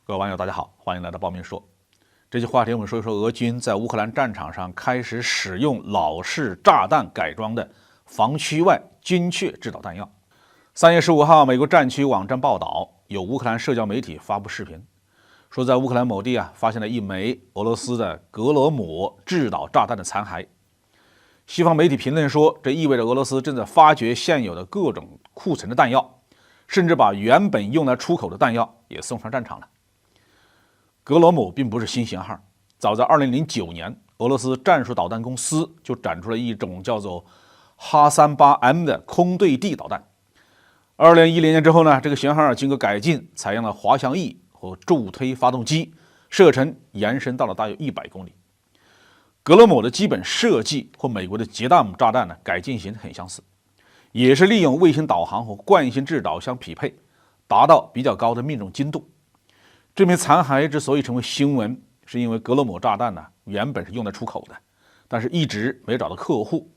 各位网友，大家好，欢迎来到报民说。这期话题我们说一说俄军在乌克兰战场上开始使用老式炸弹改装的防区外精确制导弹药。3月15号，美国战区网站报道，有乌克兰社交媒体发布视频，说在乌克兰某地发现了一枚俄罗斯的格罗姆制导炸弹的残骸。西方媒体评论说，这意味着俄罗斯正在发掘现有的各种库存的弹药，甚至把原本用来出口的弹药也送上战场了。格罗姆并不是新型号，早在2009年，俄罗斯战术导弹公司就展出了一种叫做哈38M 的空对地导弹。2010年之后呢，这个型号经过改进，采用了滑翔翼和助推发动机，射程延伸到了大约100公里。格罗姆的基本设计和美国的捷达姆炸弹改进型很相似，也是利用卫星导航和惯性制导相匹配，达到比较高的命中精度。这枚残骸之所以成为新闻，是因为格罗姆炸弹原本是用来出口的，但是一直没找到客户，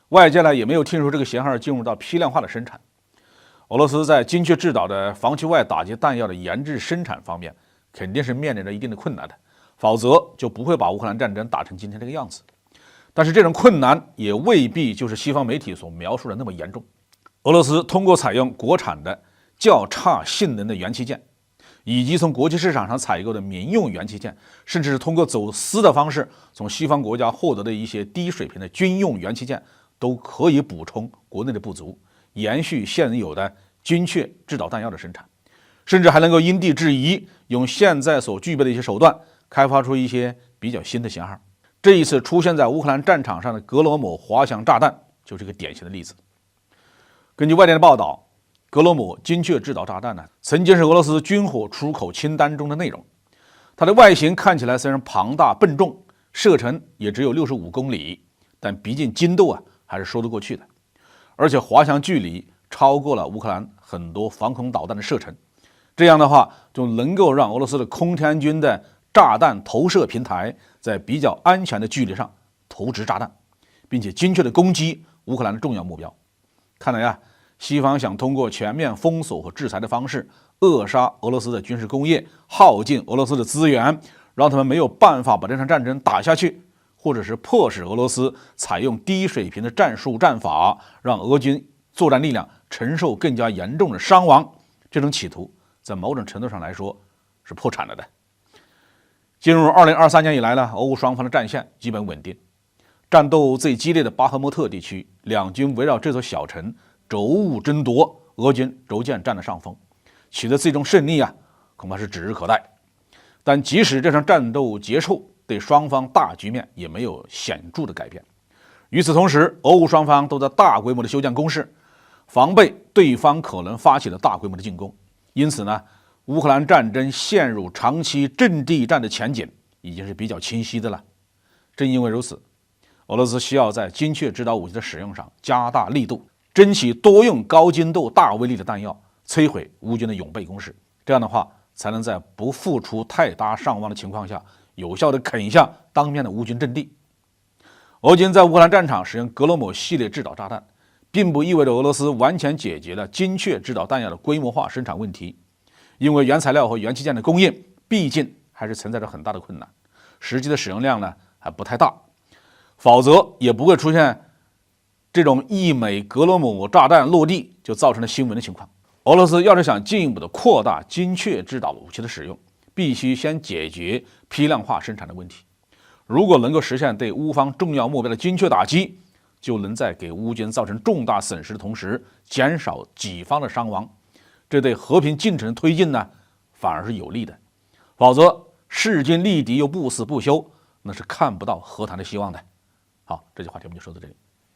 外界也没有听说这个型号进入到批量化的生产。俄罗斯在精确制导的防区外打击弹药的研制生产方面，肯定是面临着一定的困难的，否则就不会把乌克兰战争打成今天这个样子。但是这种困难也未必就是西方媒体所描述的那么严重。俄罗斯通过采用国产的较差性能的元器件，以及从国际市场上采购的民用元器件，甚至是通过走私的方式从西方国家获得的一些低水平的军用元器件，都可以补充国内的不足，延续现有的精确制导弹药的生产，甚至还能够因地制宜，用现在所具备的一些手段，开发出一些比较新的型号。这一次出现在乌克兰战场上的格罗姆滑翔炸弹就是一个典型的例子。根据外电的报道，格罗姆精确制导炸弹曾经是俄罗斯军火出口清单中的内容。它的外形看起来虽然庞大笨重，射程也只有65公里，但毕竟精度还是说得过去的，而且滑翔距离超过了乌克兰很多防空导弹的射程。这样的话，就能够让俄罗斯的空天军的炸弹投射平台在比较安全的距离上投掷炸弹，并且精确的攻击乌克兰的重要目标。看来西方想通过全面封锁和制裁的方式扼杀俄罗斯的军事工业，耗尽俄罗斯的资源，让他们没有办法把这场战争打下去，或者是迫使俄罗斯采用低水平的战术战法，让俄军作战力量承受更加严重的伤亡。这种企图在某种程度上来说是破产了的。进入2023年以来俄乌双方的战线基本稳定，战斗最激烈的巴赫穆特地区，两军围绕这座小城轴物争夺，俄军逐渐占了上风，取得最终胜利恐怕是指日可待。但即使这场战斗结束，对双方大局面也没有显著的改变。与此同时，俄乌双方都在大规模的修建工事，防备对方可能发起的大规模的进攻。因此乌克兰战争陷入长期阵地战的前景已经是比较清晰的了。正因为如此，俄罗斯需要在精确制导武器的使用上加大力度，争取多用高精度大威力的弹药，摧毁乌军的永备工事。这样的话，才能在不付出太大伤亡的情况下，有效地啃下当面的乌军阵地。俄军在乌克兰战场使用格罗姆系列制导炸弹，并不意味着俄罗斯完全解决了精确制导弹药的规模化生产问题，因为原材料和元器件的供应毕竟还是存在着很大的困难，实际的使用量还不太大，否则也不会出现这种一枚格罗姆炸弹落地就造成了新闻的情况。俄罗斯要是想进一步的扩大精确制导武器的使用，必须先解决批量化生产的问题。如果能够实现对乌方重要目标的精确打击，就能在给乌军造成重大损失的同时，减少己方的伤亡，这对和平进程推进反而是有利的。否则势均力敌又不死不休，那是看不到和谈的希望的。好，这期话题我们就说到这里。